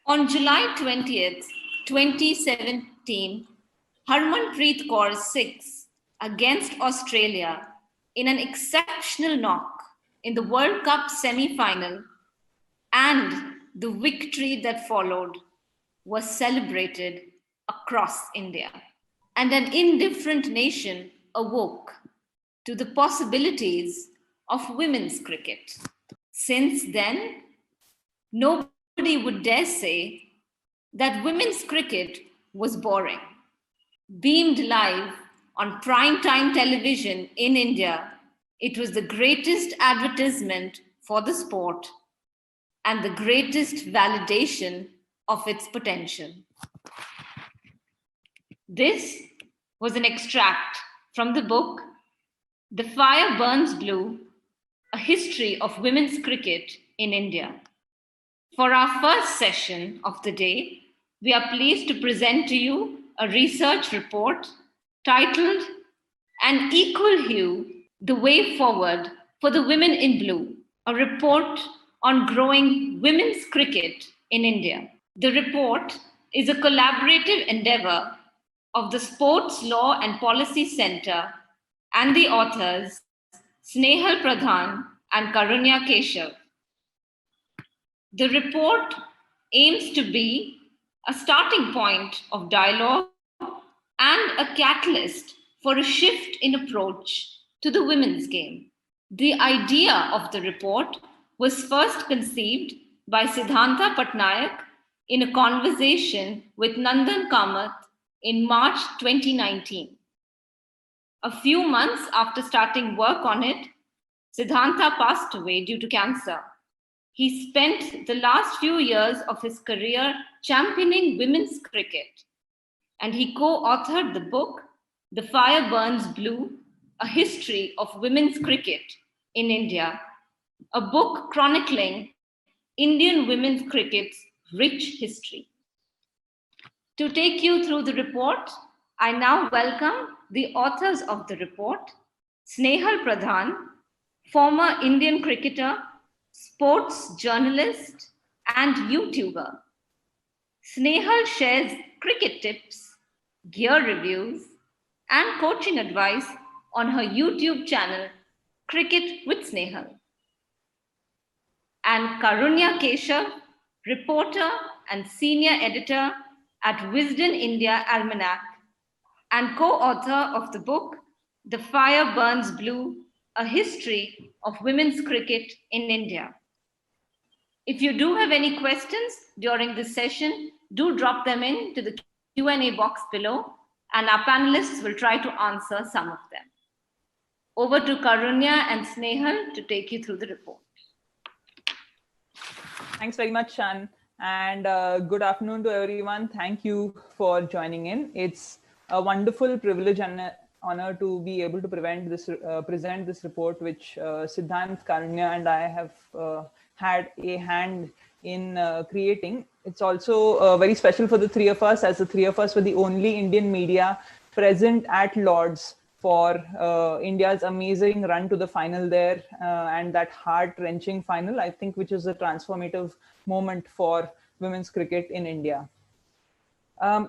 On July 20th, 2017, Harmanpreet Kaur 6 against Australia in an exceptional knock in the World Cup semi-final and the victory that followed was celebrated across India. And an indifferent nation awoke to the possibilities of women's cricket. Since then, nobody would dare say that women's cricket was boring. Beamed live on prime-time television in India, it was the greatest advertisement for the sport and the greatest validation of its potential. This was an extract from the book The Fire Burns Blue, A History of Women's Cricket in India. For our first session of the day, we are pleased to present to you a research report titled An Equal Hue, The Way Forward for the Women in Blue, a report on growing women's cricket in India. The report is a collaborative endeavor of the Sports Law and Policy Center and the authors Snehal Pradhan and Karunya Keshav. The report aims to be a starting point of dialogue and a catalyst for a shift in approach to the women's game. The idea of the report was first conceived by Siddhanta Patnaik in a conversation with Nandan Kamath in March 2019. A few months after starting work on it, Siddhanta passed away due to cancer. He spent the last few years of his career championing women's cricket, and he co-authored the book, The Fire Burns Blue, A History of Women's Cricket in India, a book chronicling Indian women's cricket's rich history. To take you through the report, I now welcome the authors of the report, Snehal Pradhan, former Indian cricketer, sports journalist, and YouTuber. Snehal shares cricket tips, gear reviews, and coaching advice on her YouTube channel, Cricket with Snehal. And Karunya Keshav, reporter and senior editor at Wisden India Almanac, and co-author of the book, The Fire Burns Blue, A History of Women's Cricket in India. If you do have any questions during this session, do drop them into the Q&A box below, and our panelists will try to answer some of them. Over to Karunya and Snehal to take you through the report. Thanks very much, Shan, and good afternoon to everyone. Thank you for joining in. It's a wonderful privilege and honor to be able to present this report, which Siddhant, Karunya, and I have had a hand in creating. It's also very special for the three of us, as the three of us were the only Indian media present at Lord's for India's amazing run to the final there, and that heart-wrenching final, I think, which is a transformative moment for women's cricket in India.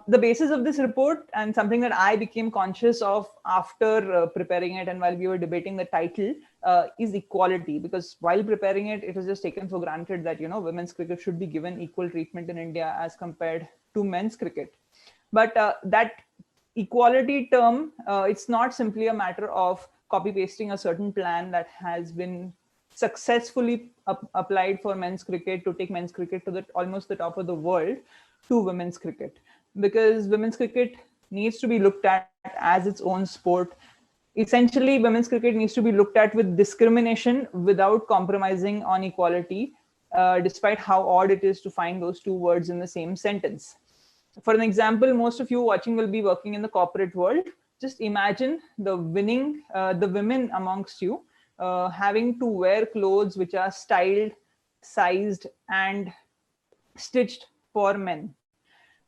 The basis of this report, and something that I became conscious of after preparing it and while we were debating the title, is equality. Because while preparing it, it was just taken for granted that, women's cricket should be given equal treatment in India as compared to men's cricket. But that equality term, it's not simply a matter of copy pasting a certain plan that has been successfully applied for men's cricket to take men's cricket to almost the top of the world to women's cricket. Because women's cricket needs to be looked at as its own sport. Essentially, women's cricket needs to be looked at with discrimination without compromising on equality, despite how odd it is to find those two words in the same sentence. For an example, most of you watching will be working in the corporate world. Just imagine the women amongst you having to wear clothes which are styled, sized, and stitched for men.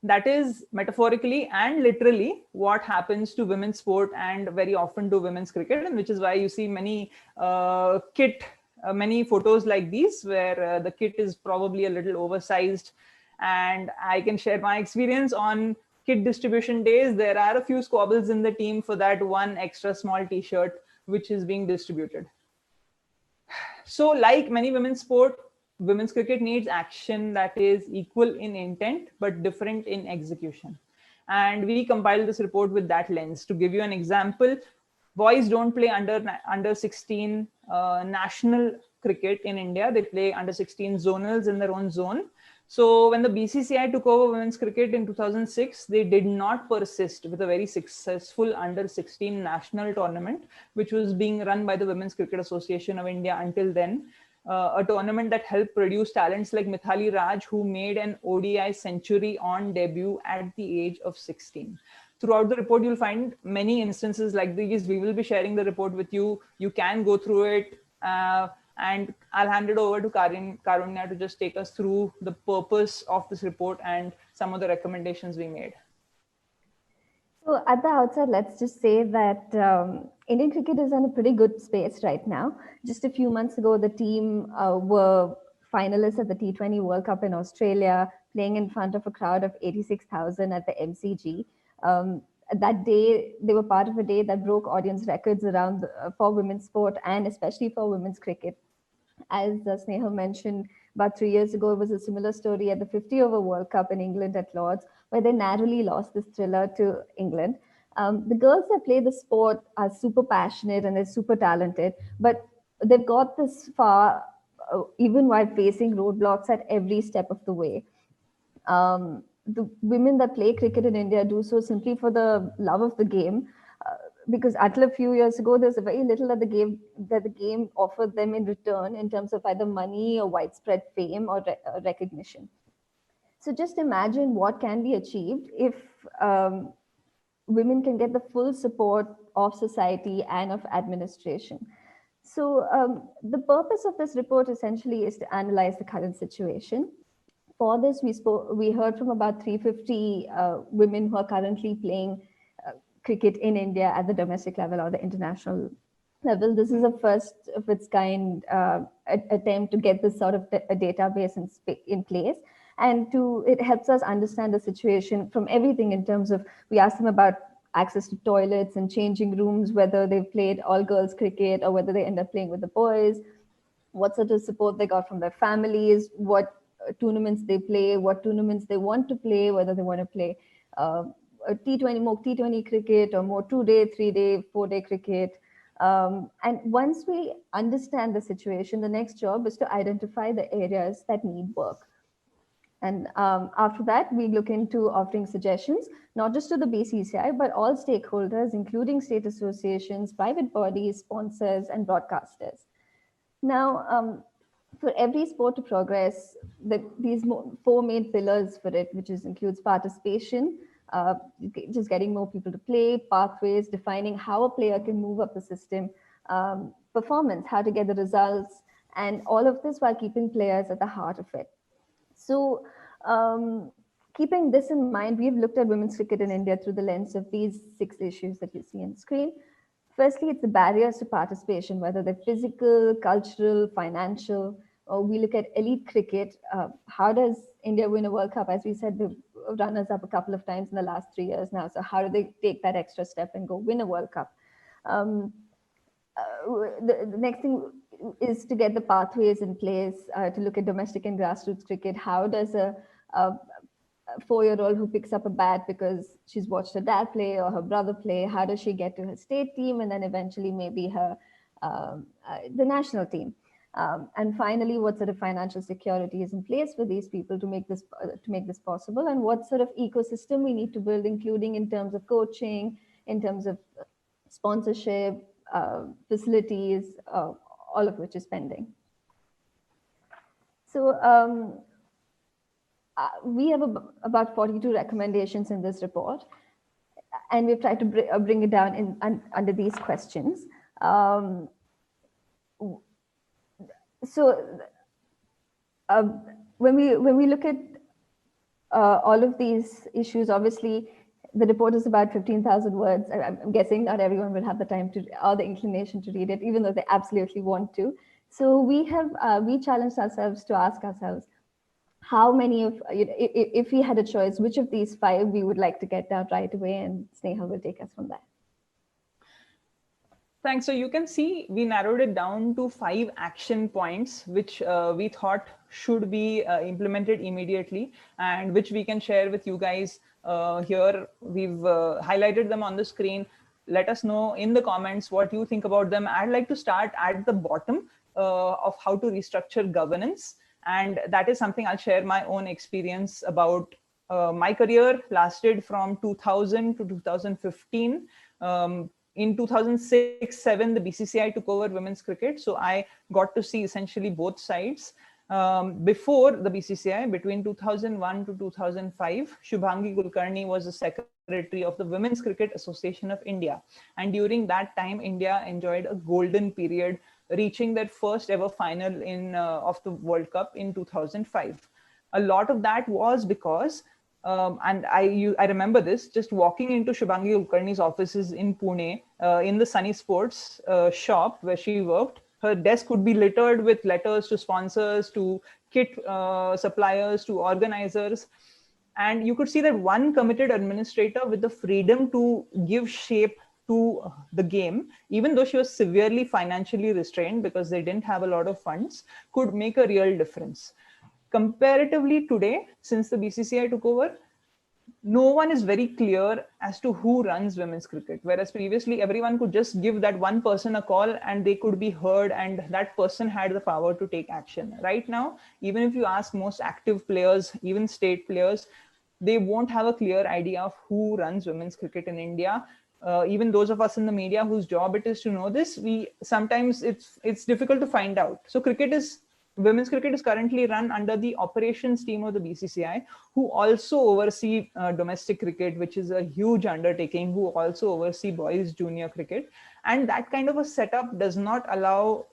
That is metaphorically and literally what happens to women's sport and very often to women's cricket, and which is why you see many many photos like these where the kit is probably a little oversized and I can share my experience on kit distribution days. There are a few squabbles in the team for that one extra small t-shirt which is being distributed. So like many women's sport, women's cricket needs action that is equal in intent but different in execution. And we compiled this report with that lens. To give you an example, boys don't play under 16 national cricket in India. They play under 16 zonals in their own zone. So when the BCCI took over women's cricket in 2006, they did not persist with a very successful under 16 national tournament, which was being run by the Women's Cricket Association of India until then. A tournament that helped produce talents like Mithali Raj, who made an ODI century on debut at the age of 16. Throughout the report, you'll find many instances like these. We will be sharing the report with you. You can go through it. And I'll hand it over to Karunya to just take us through the purpose of this report and some of the recommendations we made. So at the outset, let's just say that Indian cricket is in a pretty good space right now. Just a few months ago, the team were finalists at the T20 World Cup in Australia, playing in front of a crowd of 86,000 at the MCG. That day, they were part of a day that broke audience records around for women's sport and especially for women's cricket. As Snehal mentioned, about 3 years ago, it was a similar story at the 50-over World Cup in England at Lord's, where they narrowly lost this thriller to England. The girls that play the sport are super passionate and they're super talented, but they've got this far even while facing roadblocks at every step of the way. The women that play cricket in India do so simply for the love of the game, because until a few years ago, there's very little that the game offered them in return in terms of either money or widespread fame or recognition. So just imagine what can be achieved if women can get the full support of society and of administration. So the purpose of this report essentially is to analyze the current situation. For this, we heard from about 350 women who are currently playing cricket in India at the domestic level or the international level. This is a first of its kind attempt to get this sort of a database in place. And it helps us understand the situation from everything in terms of, we asked them about access to toilets and changing rooms, whether they've played all girls cricket or whether they end up playing with the boys, what sort of support they got from their families, what tournaments they play, what tournaments they want to play, whether they want to play a T20 cricket or more 2-day, 3-day, 4-day cricket. And once we understand the situation, the next job is to identify the areas that need work. And after that, we look into offering suggestions, not just to the BCCI, but all stakeholders, including state associations, private bodies, sponsors, and broadcasters. Now, for every sport to progress, these four main pillars for it, which includes participation, just getting more people to play, pathways, defining how a player can move up the system, performance, how to get the results, and all of this while keeping players at the heart of it. So keeping this in mind, we've looked at women's cricket in India through the lens of these 6 issues that you see on the screen. Firstly, it's the barriers to participation, whether they're physical, cultural, financial. We look at elite cricket. How does India win a World Cup? As we said, the runners up a couple of times in the last 3 years now. So how do they take that extra step and go win a World Cup? The next thing is to get the pathways in place, to look at domestic and grassroots cricket. How does a 4-year-old who picks up a bat because she's watched her dad play or her brother play, how does she get to her state team and then eventually maybe her the national team? And finally, what sort of financial security is in place for these people to make this possible, and what sort of ecosystem we need to build, including in terms of coaching, in terms of sponsorship, facilities, all of which is pending. So we have about 42 recommendations in this report, and we've tried to bring it down under these questions. So when we look at all of these issues, obviously the report is about 15,000 words. I'm guessing not everyone will have the time or the inclination to read it, even though they absolutely want to. So we challenged ourselves to ask ourselves, how many of, if we had a choice, which of these five we would like to get down right away, and Snehal will take us from there. Thanks. So you can see we narrowed it down to 5 action points, which we thought should be implemented immediately and which we can share with you guys here. We've highlighted them on the screen. Let us know in the comments what you think about them. I'd like to start at the bottom of how to restructure governance. And that is something I'll share my own experience about. My career lasted from 2000 to 2015. In 2006-7, the BCCI took over women's cricket. So I got to see essentially both sides. Before the BCCI, between 2001 to 2005, Shubhangi Kulkarni was the secretary of the Women's Cricket Association of India. And during that time, India enjoyed a golden period, reaching their first ever final of the World Cup in 2005. A lot of that was because and I remember this, just walking into Shubhangi Kulkarni's offices in Pune, in the Sunny Sports shop where she worked. Her desk would be littered with letters to sponsors, to kit suppliers, to organizers. And you could see that one committed administrator with the freedom to give shape to the game, even though she was severely financially restrained because they didn't have a lot of funds, could make a real difference. Comparatively today, since the BCCI took over, no one is very clear as to who runs women's cricket. Whereas previously, everyone could just give that one person a call and they could be heard, and that person had the power to take action. Right now, even if you ask most active players, even state players, they won't have a clear idea of who runs women's cricket in India. Even those of us in the media whose job it is to know this, sometimes it's difficult to find out. So women's cricket is currently run under the operations team of the BCCI, who also oversee domestic cricket, which is a huge undertaking, who also oversee boys junior cricket. And that kind of a setup does not allow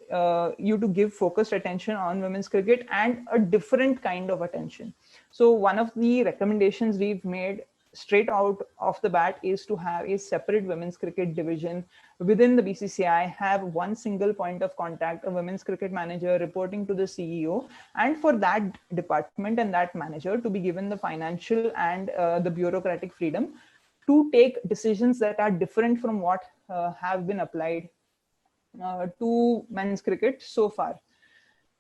you to give focused attention on women's cricket and a different kind of attention. So one of the recommendations we've made straight out of the bat is to have a separate women's cricket division within the BCCI, have one single point of contact, a women's cricket manager reporting to the CEO, and for that department and that manager to be given the financial and the bureaucratic freedom to take decisions that are different from what have been applied to men's cricket so far.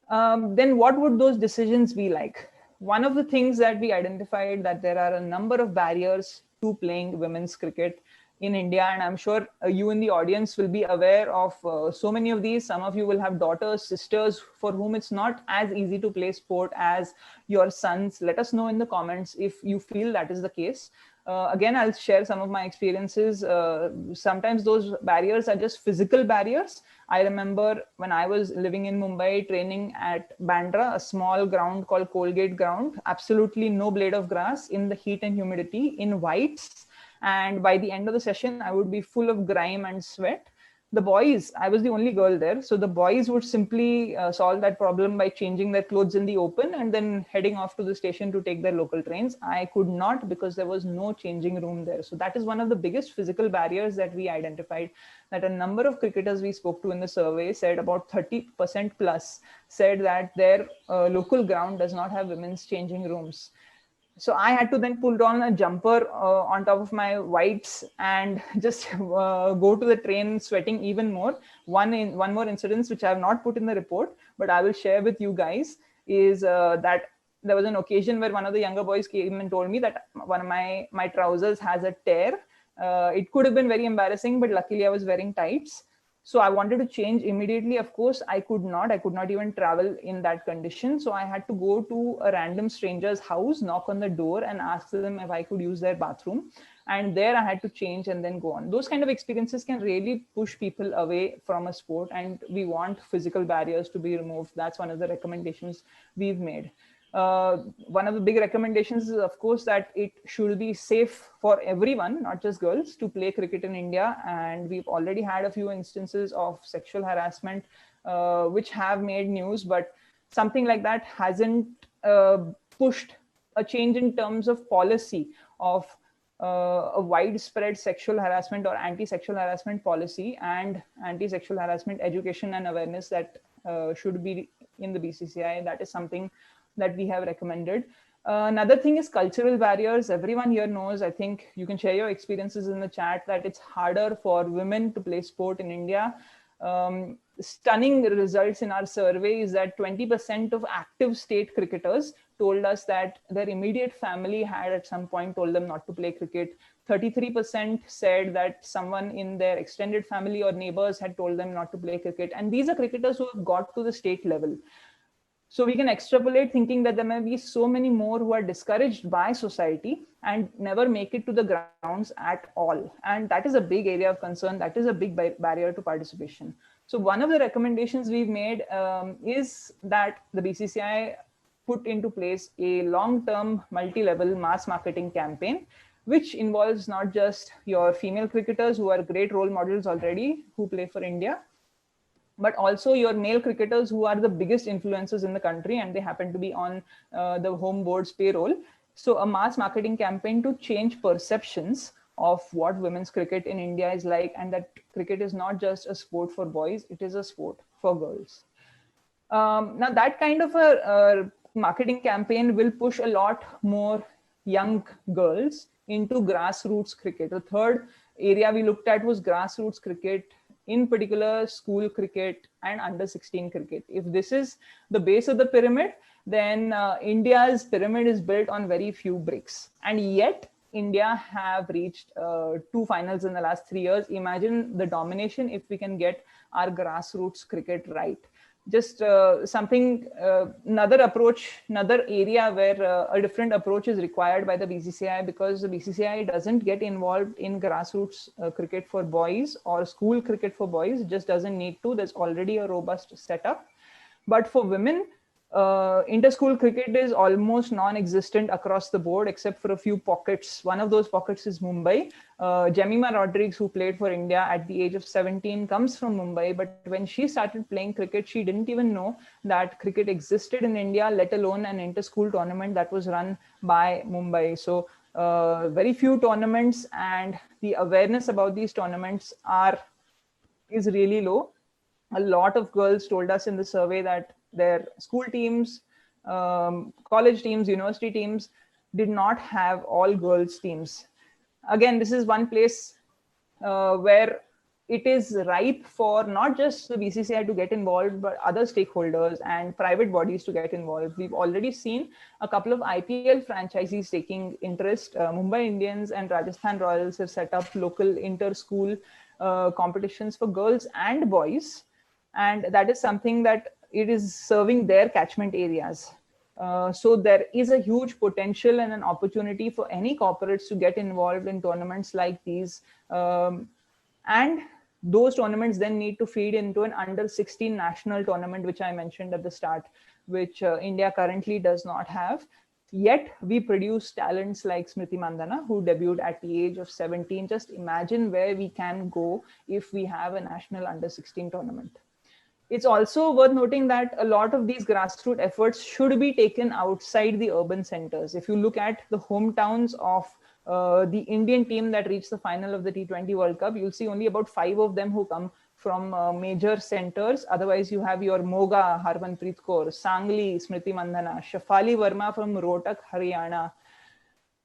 Then what would those decisions be like? One of the things that we identified, that there are a number of barriers to playing women's cricket in India. And I'm sure you in the audience will be aware of so many of these. Some of you will have daughters, sisters for whom it's not as easy to play sport as your sons. Let us know in the comments if you feel that is the case. Again, I'll share some of my experiences. Sometimes those barriers are just physical barriers. I remember when I was living in Mumbai, training at Bandra, a small ground called Colgate Ground, absolutely no blade of grass, in the heat and humidity, in whites. And by the end of the session, I would be full of grime and sweat. The boys, I was the only girl there. So the boys would simply solve that problem by changing their clothes in the open and then heading off to the station to take their local trains. I could not, because there was no changing room there. So that is one of the biggest physical barriers that we identified, that a number of cricketers we spoke to in the survey said about 30% plus said that their local ground does not have women's changing rooms. So I had to then pull on a jumper on top of my whites and just go to the train sweating even more. One more incident, which I have not put in the report, but I will share with you guys, is that there was an occasion where one of the younger boys came and told me that one of my trousers has a tear. It could have been very embarrassing, but luckily I was wearing tights. So I wanted to change immediately. Of course, I could not even travel in that condition. So I had to go to a random stranger's house, knock on the door and ask them if I could use their bathroom. And there I had to change and then go on. Those kind of experiences can really push people away from a sport, and we want physical barriers to be removed. That's one of the recommendations we've made. One of the big recommendations is, of course, that it should be safe for everyone, not just girls, to play cricket in India. And we've already had a few instances of sexual harassment, which have made news, but something like that hasn't pushed a change in terms of policy of a widespread sexual harassment or anti-sexual harassment policy and anti-sexual harassment education and awareness that should be in the BCCI. That is something that we have recommended. Another thing is cultural barriers. Everyone here knows, I think you can share your experiences in the chat, that it's harder for women to play sport in India. Stunning results in our survey is that 20% of active state cricketers told us that their immediate family had at some point told them not to play cricket. 33% said that someone in their extended family or neighbors had told them not to play cricket. And these are cricketers who have got to the state level. So we can extrapolate thinking that there may be so many more who are discouraged by society and never make it to the grounds at all. And that is a big area of concern. That is a big barrier to participation. So one of the recommendations we've made is that the BCCI put into place a long-term multi-level mass marketing campaign, which involves not just your female cricketers who are great role models already who play for India, but also your male cricketers who are the biggest influencers in the country and they happen to be on the home board's payroll. So a mass marketing campaign to change perceptions of what women's cricket in India is like, and that cricket is not just a sport for boys, it is a sport for girls. Now that kind of a marketing campaign will push a lot more young girls into grassroots cricket. The third area we looked at was grassroots cricket, in particular school cricket and under 16 cricket. If this is the base of the pyramid, then India's pyramid is built on very few bricks. And yet India have reached 2 finals in the last 3 years. Imagine the domination if we can get our grassroots cricket right. Just another approach, another area where a different approach is required by the BCCI, because the BCCI doesn't get involved in grassroots cricket for boys or school cricket for boys. It just doesn't need to. There's already a robust setup. But for women, inter-school cricket is almost non-existent across the board, except for a few pockets. One of those pockets is Mumbai. Jemima Rodrigues, who played for India at the age of 17, comes from Mumbai. But when she started playing cricket, she didn't even know that cricket existed in India, let alone an inter-school tournament that was run by Mumbai. So very few tournaments, and the awareness about these tournaments is really low. A lot of girls told us in the survey that their school teams, college teams, university teams did not have all girls teams. Again, this is one place where it is ripe for not just the BCCI to get involved, but other stakeholders and private bodies to get involved. We've already seen a couple of IPL franchisees taking interest. Mumbai Indians and Rajasthan Royals have set up local inter-school competitions for girls and boys. And that is something that it is serving their catchment areas. So there is a huge potential and an opportunity for any corporates to get involved in tournaments like these. And those tournaments then need to feed into an under 16 national tournament, which I mentioned at the start, which India currently does not have. Yet we produce talents like Smriti Mandhana, who debuted at the age of 17. Just imagine where we can go if we have a national under 16 tournament. It's also worth noting that a lot of these grassroots efforts should be taken outside the urban centers. If you look at the hometowns of the Indian team that reached the final of the T20 World Cup, you'll see only about 5 of them who come from major centers. Otherwise, you have your Moga, Harmanpreet Kaur, Sangli, Smriti Mandhana, Shafali Verma from Rohtak, Haryana.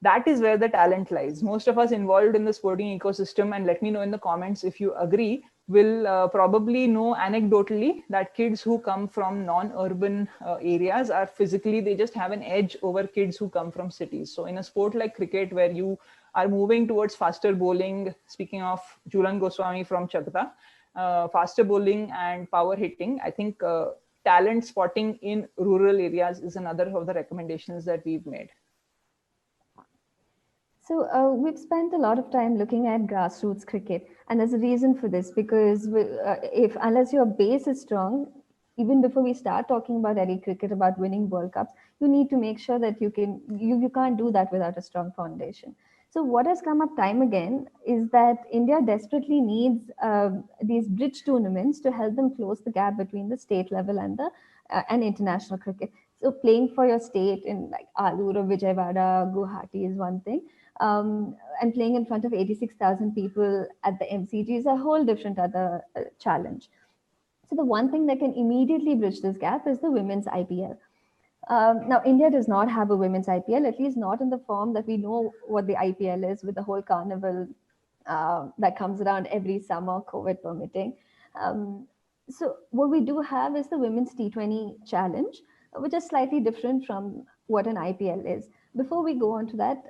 That is where the talent lies. Most of us involved in the sporting ecosystem, and let me know in the comments if you agree, will probably know anecdotally that kids who come from non-urban areas are physically, they just have an edge over kids who come from cities. So in a sport like cricket, where you are moving towards faster bowling, speaking of Jhulan Goswami from Chakda, faster bowling and power hitting, I think talent spotting in rural areas is another of the recommendations that we've made. So we've spent a lot of time looking at grassroots cricket, and there's a reason for this, because unless your base is strong, even before we start talking about elite cricket, about winning World Cups, you need to make sure that you can't do that without a strong foundation. So what has come up time again is that India desperately needs these bridge tournaments to help them close the gap between the state level and the and international cricket. So playing for your state in like Alur or Vijayawada, Guwahati is one thing. And playing in front of 86,000 people at the MCG is a whole different other challenge. So the one thing that can immediately bridge this gap is the women's IPL. Now, India does not have a women's IPL, at least not in the form that we know what the IPL is, with the whole carnival that comes around every summer, COVID permitting. So what we do have is the Women's T20 Challenge, which is slightly different from what an IPL is. Before we go on to that,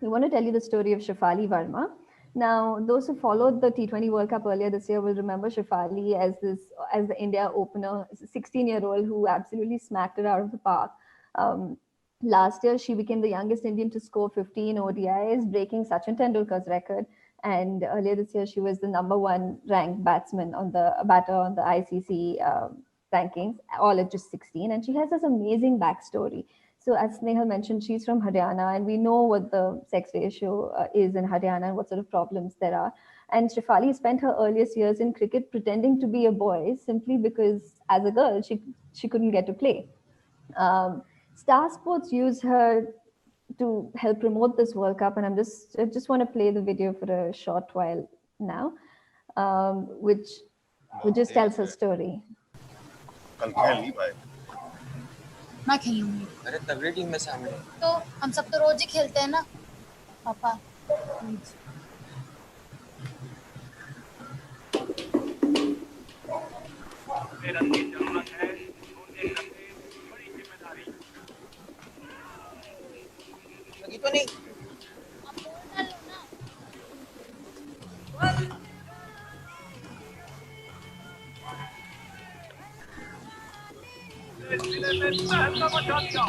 we want to tell you the story of Shefali Verma. Now, those who followed the T20 World Cup earlier this year will remember Shefali as the India opener, a 16-year-old who absolutely smacked it out of the park. Last year, she became the youngest Indian to score 15 ODIs, breaking Sachin Tendulkar's record. And earlier this year, she was the #1 ranked batter on the ICC rankings, all at just 16. And she has this amazing backstory. So as Snehal mentioned, she's from Haryana, and we know what the sex ratio is in Haryana and what sort of problems there are. And Shefali spent her earliest years in cricket pretending to be a boy simply because, as a girl, she couldn't get to play. Star Sports used her to help promote this World Cup, and I just want to play the video for a short while now, which just tells her story. कल खेल ली भाई मैं खेलूंगी। अरे तगड़ी team में शामिल है। तो हम सब तो रोज ही खेलते हैं ना पापा। प्लीज रंगीन जरूरत है छोटे लंबे बड़ी जिम्मेदारी लगी तो नहीं आप बोल डालो ना। जिले में तहलका मचा दिया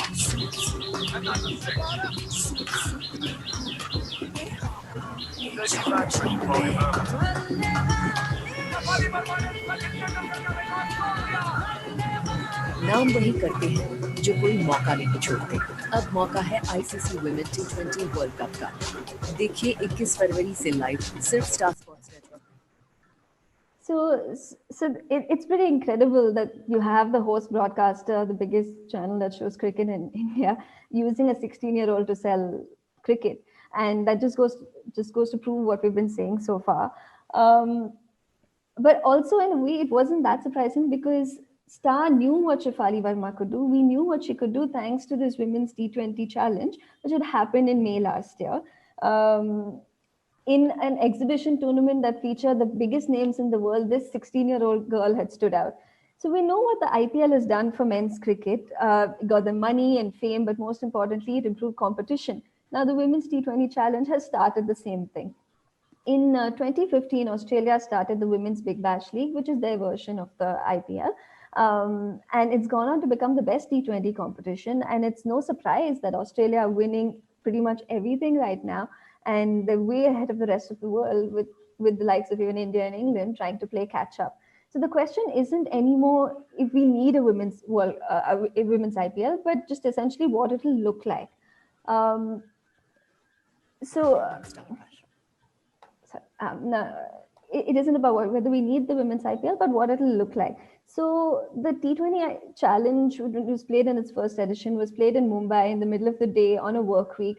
नाम वही करते हैं जो कोई मौका नहीं छोड़ते। अब मौका है ICC women T20 world cup का। देखिए 21 फरवरी से लाइव सिर्फ star sports network. So it's pretty incredible that you have the host broadcaster, the biggest channel that shows cricket in India, using a 16-year-old to sell cricket, and that just goes to prove what we've been saying so far. But also in a way, it wasn't that surprising because Star knew what Shefali Verma could do. We knew what she could do thanks to this Women's T20 Challenge, which had happened in May last year. In an exhibition tournament that featured the biggest names in the world, this 16-year-old girl had stood out. So we know what the IPL has done for men's cricket. It got them money and fame, but most importantly, it improved competition. Now the Women's T20 Challenge has started the same thing. In 2015, Australia started the Women's Big Bash League, which is their version of the IPL. And it's gone on to become the best T20 competition. And it's no surprise that Australia are winning pretty much everything right now. And they're way ahead of the rest of the world with the likes of even India and England trying to play catch up. So the question isn't anymore if we need a women's IPL, but just essentially what it'll look like. It isn't about whether we need the women's IPL, but what it'll look like. So the T20 Challenge, which was played in its first edition, was played in Mumbai in the middle of the day on a work week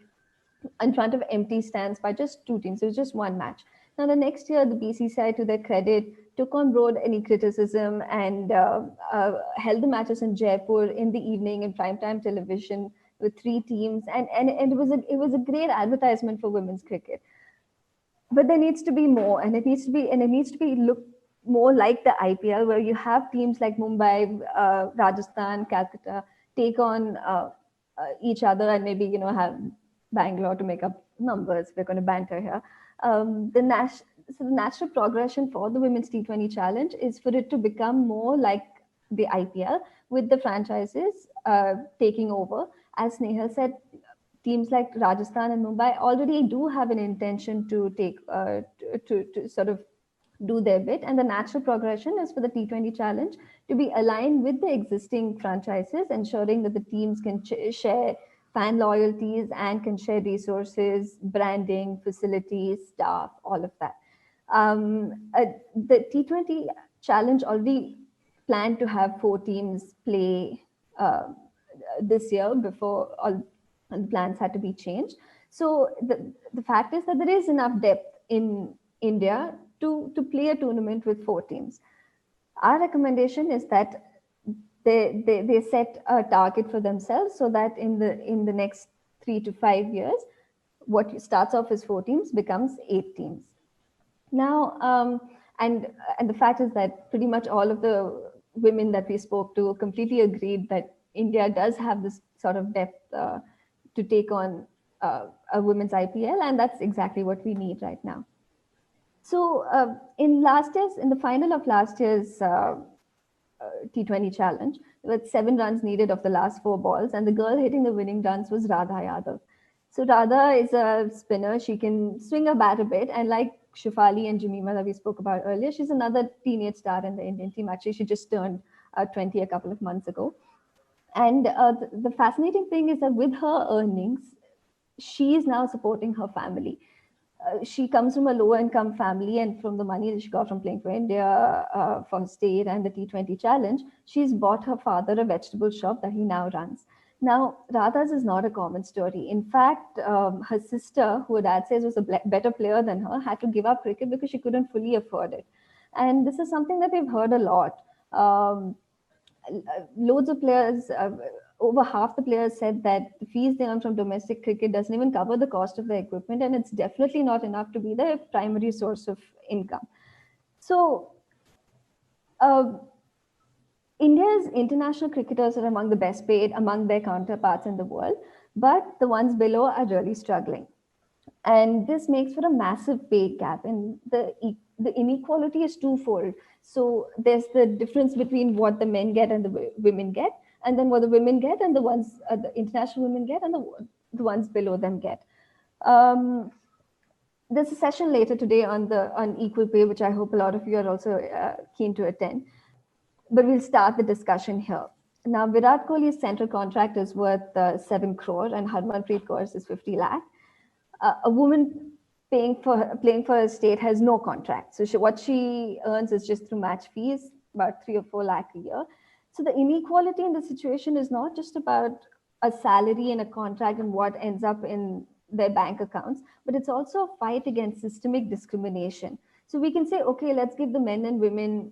in front of empty stands by just two teams. It was just one match. Now, the next year, the BCCI, to their credit, took on board any criticism and held the matches in Jaipur in the evening in primetime television with three teams. And it was a great advertisement for women's cricket. But there needs to be more, and it needs to be look more like the IPL, where you have teams like Mumbai, Rajasthan, Calcutta take on each other, and maybe have Bangalore to make up numbers. We're going to banter here. The natural progression for the Women's T20 Challenge is for it to become more like the IPL, with the franchises taking over. As Snehal said, teams like Rajasthan and Mumbai already do have an intention to take to sort of do their bit, and the natural progression is for the T20 Challenge to be aligned with the existing franchises, ensuring that the teams can share fan loyalties and can share resources, branding, facilities, staff, all of that. The T20 Challenge already planned to have 4 teams play this year before all the plans had to be changed. So the fact is that there is enough depth in India to play a tournament with 4 teams. Our recommendation is that they set a target for themselves so that in the next 3 to 5 years, what starts off as 4 teams becomes 8 teams. Now, and the fact is that pretty much all of the women that we spoke to completely agreed that India does have this sort of depth to take on a women's IPL, and that's exactly what we need right now. So in the final of last year's T20 challenge, with 7 runs needed of the last 4 balls, and the girl hitting the winning runs was Radha Yadav. So Radha is a spinner. She can swing a bat a bit, and like Shefali and Jemima that we spoke about earlier, she's another teenage star in the Indian team. Actually, she just turned 20 a couple of months ago. And the fascinating thing is that with her earnings, she is now supporting her family. She comes from a lower income family, and from the money that she got from playing for India, for state and the T20 challenge, she's bought her father a vegetable shop that he now runs. Now, Radha's is not a common story. In fact, her sister, who her dad says was a better player than her, had to give up cricket because she couldn't fully afford it. And this is something that we've heard a lot. Loads of players, over half the players said that the fees they earn from domestic cricket doesn't even cover the cost of the equipment, and it's definitely not enough to be their primary source of income. So, India's international cricketers are among the best paid among their counterparts in the world, but the ones below are really struggling. And this makes for a massive pay gap, and the inequality is twofold. So there's the difference between what the men get and the women get, and then what the women get and the international women get and the ones below them get. There's a session later today on equal pay, which I hope a lot of you are also keen to attend. But we'll start the discussion here. Now, Virat Kohli's central contract is worth 7 crore, and Harmanpreet Kaur's is 50 lakh. A woman playing for a state has no contract. So what she earns is just through match fees, about 3 or 4 lakh a year. So the inequality in the situation is not just about a salary and a contract and what ends up in their bank accounts, but it's also a fight against systemic discrimination. So we can say, okay, let's give the men and women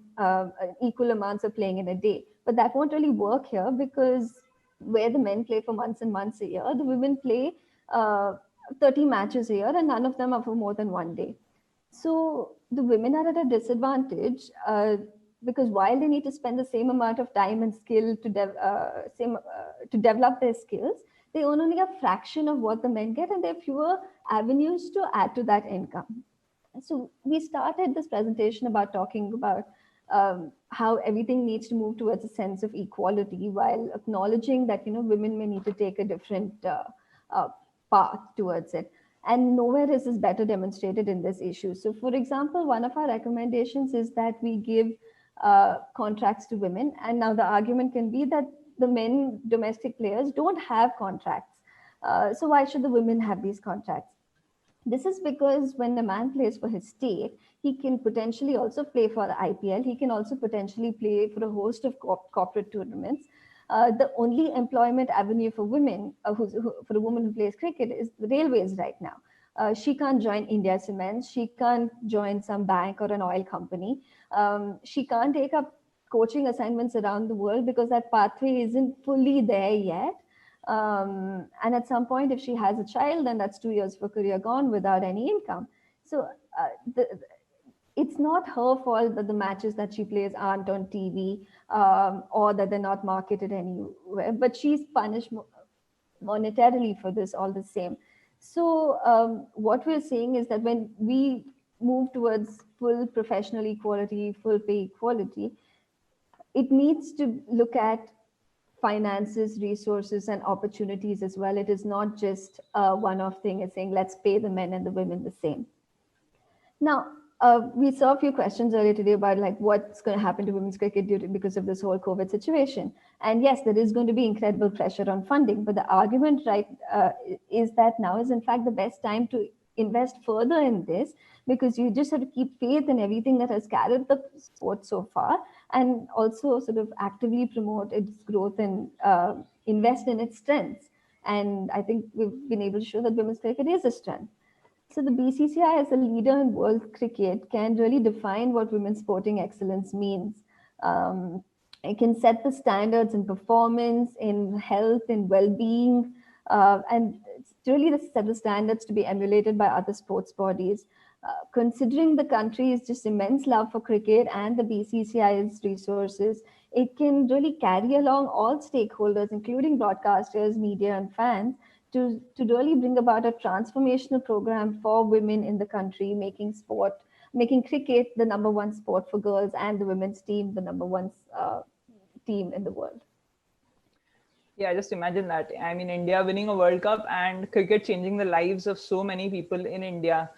equal amounts of playing in a day, but that won't really work here, because where the men play for months and months a year, the women play 30 matches a year, and none of them are for more than 1 day. So the women are at a disadvantage because while they need to spend the same amount of time and skill to develop their skills, they earn only a fraction of what the men get, and there are fewer avenues to add to that income. So we started this presentation about talking about how everything needs to move towards a sense of equality, while acknowledging that women may need to take a different path towards it. And nowhere is this better demonstrated in this issue. So, for example, one of our recommendations is that we give contracts to women, and now the argument can be that the men domestic players don't have contracts. So why should the women have these contracts? This is because when a man plays for his state, he can potentially also play for the IPL. He can also potentially play for a host of corporate tournaments. The only employment avenue for women, for a woman who plays cricket, is the railways right now. She can't join India Cements. She can't join some bank or an oil company. She can't take up coaching assignments around the world because that pathway isn't fully there yet. And at some point, if she has a child, then that's 2 years of her career gone without any income. So it's not her fault that the matches that she plays aren't on TV or that they're not marketed anywhere, but she's punished monetarily for this all the same. So what we're saying is that when we move towards full professional equality, full pay equality, it needs to look at finances, resources, and opportunities as well. It is not just a one-off thing. It's saying let's pay the men and the women the same. Now, we saw a few questions earlier today about what's going to happen to women's cricket because of this whole COVID situation. And yes, there is going to be incredible pressure on funding, but the argument is that now is in fact the best time to invest further in this, because you just have to keep faith in everything that has carried the sport so far, and also sort of actively promote its growth and invest in its strengths. And I think we've been able to show that women's cricket is a strength. So the BCCI as a leader in world cricket can really define what women's sporting excellence means. It can set the standards in performance, in health, in well-being, and it's really set the standards to be emulated by other sports bodies. Considering the country's just immense love for cricket and the BCCI's resources, it can really carry along all stakeholders, including broadcasters, media, and fans, to really bring about a transformational program for women in the country, making cricket the number one sport for girls and the women's team the number one team in the world. Yeah, just imagine that. I mean, India winning a World Cup and cricket changing the lives of so many people in India.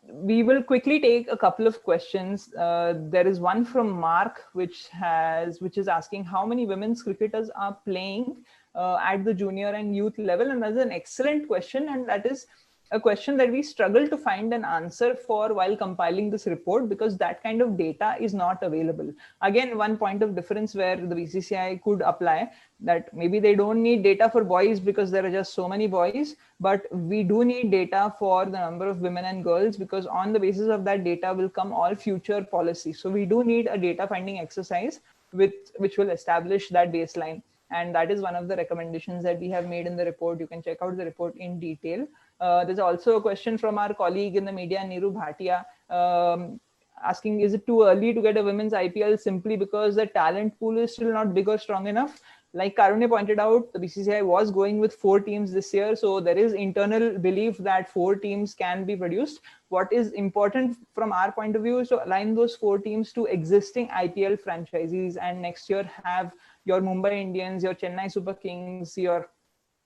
We will quickly take a couple of questions. There is one from Mark, which is asking how many women's cricketers are playing at the junior and youth level, and that's an excellent question, and that is a question that we struggle to find an answer for while compiling this report, because that kind of data is not available. Again, one point of difference where the BCCI could apply, that maybe they don't need data for boys because there are just so many boys, but we do need data for the number of women and girls, because on the basis of that data will come all future policy. So we do need a data finding exercise which will establish that baseline. And that is one of the recommendations that we have made in the report. You can check out the report in detail. There's also a question from our colleague in the media, Neeru Bhatia, asking, is it too early to get a women's IPL simply because the talent pool is still not big or strong enough? Like Karunya pointed out, the BCCI was going with 4 teams this year. So there is internal belief that 4 teams can be produced. What is important from our point of view is to align those 4 teams to existing IPL franchises, and next year have your Mumbai Indians, your Chennai Super Kings, your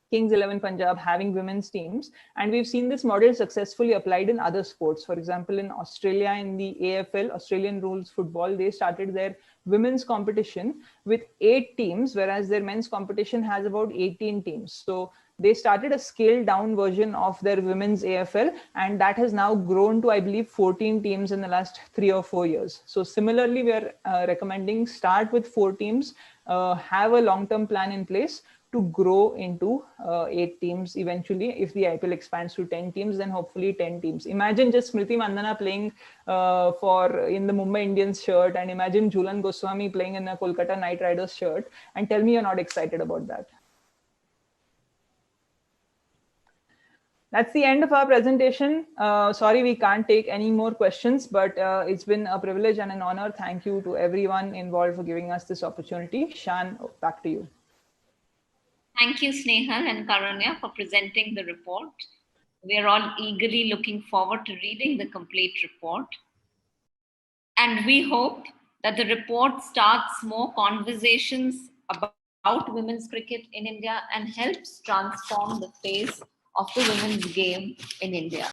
Kings 11 Punjab having women's teams. And we've seen this model successfully applied in other sports. For example, in Australia, in the AFL, Australian Rules Football, they started their women's competition with 8 teams, whereas their men's competition has about 18 teams. So they started a scaled down version of their women's AFL, and that has now grown to, I believe, 14 teams in the last 3 or 4 years. So similarly, we are recommending start with 4 teams, have a long-term plan in place to grow into 8 teams eventually. If the IPL expands to 10 teams, then hopefully 10 teams. Imagine just Smriti Mandhana playing in the Mumbai Indians shirt, and imagine Jhulan Goswami playing in a Kolkata Knight Riders shirt, and tell me you're not excited about that. That's the end of our presentation. Sorry, we can't take any more questions, but it's been a privilege and an honor. Thank you to everyone involved for giving us this opportunity. Shan, back to you. Thank you, Snehal and Karunya, for presenting the report. We are all eagerly looking forward to reading the complete report. And we hope that the report starts more conversations about women's cricket in India and helps transform the face of the women's game in India.